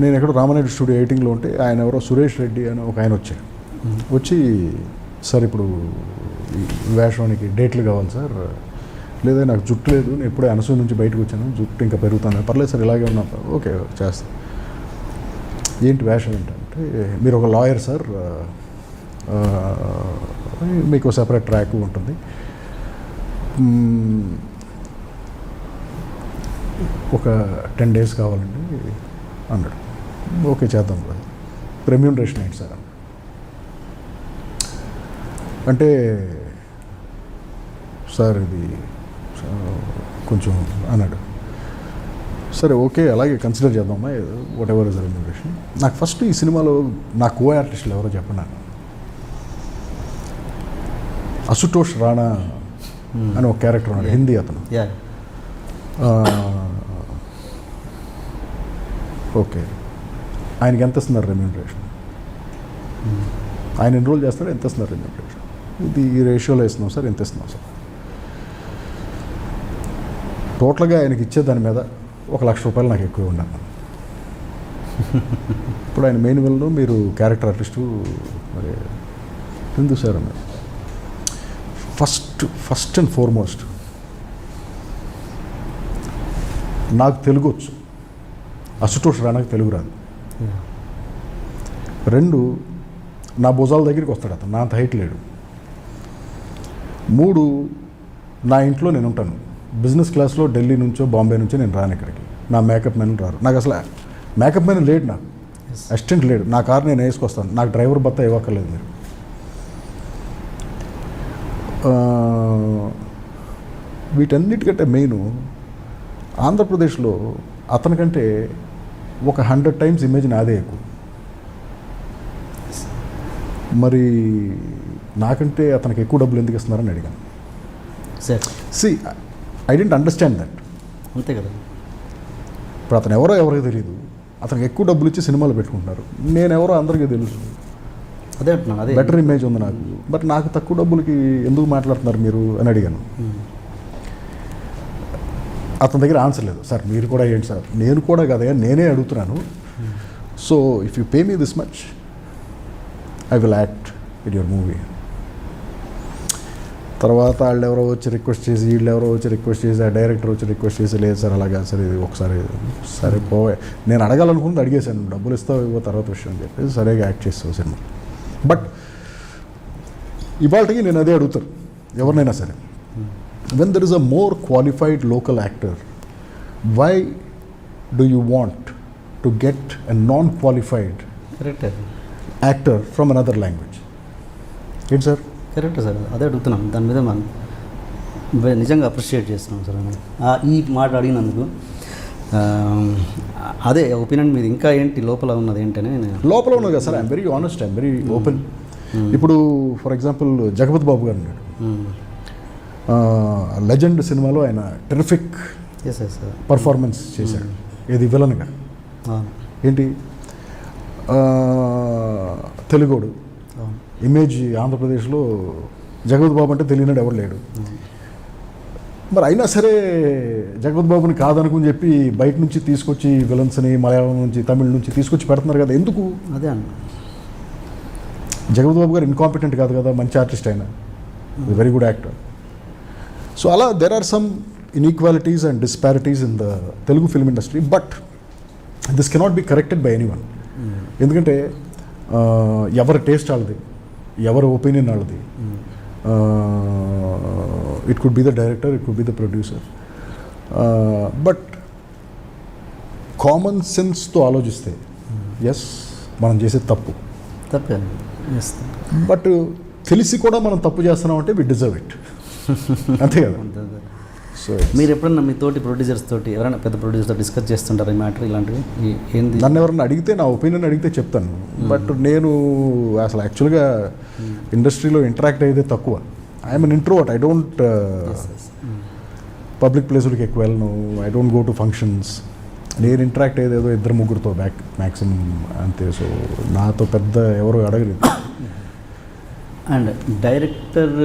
నేను ఎక్కడో రామానాయుడు స్టూడియో 18లో ఉంటే ఆయన ఎవరో సురేష్ రెడ్డి అని ఒక ఆయన వచ్చాడు. వచ్చి సార్ ఇప్పుడు వేషానికి డేట్లు కావాలి సార్, లేదా నాకు జుట్టు లేదు, నేను ఎప్పుడే అనసూయ నుంచి బయటకు వచ్చాను, జుట్టు ఇంకా పెరుగుతాను. పర్లేదు సార్ ఇలాగే ఉన్నా. ఓకే చేస్తాను. ఏంటి వేషం ఏంటంటే మీరు ఒక లాయర్ సార్, మీకు సెపరేట్ ట్రాక్ ఉంటుంది, ఒక 10 days కావాలండి అన్నాడు. ఓకే చేద్దాం సార్. రెమ్యూనరేషన్ ఏంటి సార్ అంటే, సార్ ఇది కొంచెం అన్నాడు. సరే ఓకే అలాగే కన్సిడర్ చేద్దామా, వాట్ ఎవర్ ఇస్ రెమ్యూనరేషన్. నాకు ఫస్ట్ ఈ సినిమాలో నా కో ఆర్టిస్టులు ఎవరో చెప్పండి. అశుతోష్ రాణా అని ఒక క్యారెక్టర్ ఉన్నాడు, హిందీ అతను. ఓకే ఆయనకి ఎంత ఇస్తున్నారు రెమ్యూనరేషన్, ఆయన ఎన్రోల్ చేస్తాడు, ఎంత ఇస్తున్నారు రెమ్యూనరేషన్, ఇది ఈ రేషియోలో ఇస్తున్నాం సార్, ఎంత ఇస్తున్నాం సార్. టోటల్గా ఆయనకి ఇచ్చే దాని మీద ₹1,00,000 నాకు ఎక్కువ ఉన్నాను. ఇప్పుడు ఆయన మెయిన్ విల్లో మీరు క్యారెక్టర్ ఆర్టిస్టు, మరి ఎందుకు సార్ అన్నారు. ఫస్ట్ అండ్ ఫార్మోస్ట్ నాకు తెలుగు వచ్చు, అశుతోష్ రాణాకి తెలుగు రాదు. 2 నా భుజాల దగ్గరికి వస్తాడు అతను, నా అంత హైట్ లేడు. 3 నా ఇంట్లో నేను ఉంటాను, బిజినెస్ క్లాస్లో ఢిల్లీ నుంచో బాంబే నుంచో నేను రాను ఇక్కడికి, నా మేకప్ మ్యాన్ రారు. నాకు అసలు మేకప్ మ్యాన్ లేడు, నాకు అసిస్టెంట్ లేడు, నా కారు నేను వేసుకొస్తాను, నాకు డ్రైవర్ భత్తా ఇవ్వక్కర్లేదు మీరు. వీటన్నిటికంటే మెయిన్ ఆంధ్రప్రదేశ్లో అతనికంటే ఒక 100 times ఇమేజ్ నాదే ఎక్కువ. మరి నాకంటే అతనికి ఎక్కువ డబ్బులు ఎందుకు ఇస్తున్నారని అడిగాను. See I don't understand that. అంతే కదా. ఇప్పుడు అతను ఎవరికి తెలియదు, అతనికి ఎక్కువ డబ్బులు ఇచ్చి సినిమాలు పెట్టుకుంటున్నారు. నేనెవరో అందరికీ తెలుసు, అదే అంటున్నాను, అదే బెటర్ ఇమేజ్ ఉంది నాకు, బట్ నాకు తక్కువ డబ్బులకి ఎందుకు మాట్లాడుతున్నారు మీరు అని అడిగాను. అతని దగ్గర ఆన్సర్ లేదు. సార్ మీరు కూడా ఏంటి సార్, నేను కూడా కదా నేనే అడుగుతున్నాను. So if you pay me this much I will act in your movie. తర్వాత వాళ్ళు ఎవరో వచ్చి రిక్వెస్ట్ చేసి, వీళ్ళు ఎవరో వచ్చి రిక్వెస్ట్ చేసి, ఆ డైరెక్టర్ వచ్చి రిక్వెస్ట్ చేసి, లేదు సార్ అలాగా సార్ ఇది ఒకసారి సరే పోవే, నేను అడగాలనుకుంది అడిగేశాను, డబ్బులు ఇస్తావు ఇవ్వ తర్వాత విషయం అని చెప్పేసి సరిగా యాక్ట్ చేస్తావు సినిమా. బట్ ఇవాళకి నేను అదే అడుగుతాను ఎవరినైనా సరే, when there is a more qualified local actor, why do you want to get a non-qualified actor from another language? ఏంటి సార్? కరెక్ట్ సార్, అదే అడుగుతున్నాం. దాని మీద మనం నిజంగా అప్రిషియేట్ చేస్తున్నాం సార్ ఈ మాట అడిగినందుకు. అదే ఒపీనియన్ మీద ఇంకా ఏంటి లోపల ఉన్నది ఏంటనే. లోపల ఉన్నది కదా sir, I'm very honest, I'm very open. ఇప్పుడు ఫర్ ఎగ్జాంపుల్ జగపతి బాబు గారు ఉన్నాడు, లెజెండ్ సినిమాలో ఆయన టెరిఫిక్ పర్ఫార్మెన్స్ చేశాడు. ఏది విలన్గా, ఏంటి తెలుగోడు ఇమేజ్ ఆంధ్రప్రదేశ్లో జగపతి బాబు అంటే తెలియనాడు ఎవరు లేడు. మరి అయినా సరే జగపతి బాబుని కాదనుకుని చెప్పి బయట నుంచి తీసుకొచ్చి విలన్స్ని మలయాళం నుంచి తమిళ నుంచి తీసుకొచ్చి పెడుతున్నారు కదా, ఎందుకు? అదే అన్న, జగపతి బాబు గారు ఇన్కాంపిటెంట్ కాదు కదా, మంచి ఆర్టిస్ట్ అయినా, వెరీ గుడ్ యాక్టర్. సో అలా there are some inequalities and disparities in the Telugu film industry, but this cannot be corrected by anyone. ఎందుకంటే ఎవరి టేస్ట్ వాళ్ళది, ఎవరి ఒపీనియన్ వాళ్ళది. It could be the director, it could be the producer, but common సెన్స్తో ఆలోచిస్తే ఎస్ మనం చేసేది తప్పే, బట్ తెలిసి కూడా మనం తప్పు చేస్తున్నాం అంటే వి డిజర్వ్ ఇట్, అంతే కదా. సో మీరు ఎప్పుడన్నా మీ తోటి ప్రొడ్యూసర్స్ తోటి ఎవరైనా పెద్ద ప్రొడ్యూసర్తో డిస్కస్ చేస్తుంటారు ఈ మ్యాటర్ ఇలాంటివి? ఏంది నన్ను ఎవరైనా అడిగితే నా ఒపీనియన్ అడిగితే చెప్తాను, బట్ నేను అసలు యాక్చువల్గా ఇండస్ట్రీలో ఇంటరాక్ట్ అయ్యేదే తక్కువ. I'm an introvert, I don't public ప్లేసులకి ఎక్కువ వెళ్ళను, I don't go to functions. నేను ఇంటరాక్ట్ అయ్యేది ఏదో 2-3 మ్యాక్సిమం అంతే. సో నాతో పెద్ద ఎవరు అడగలేదు. And director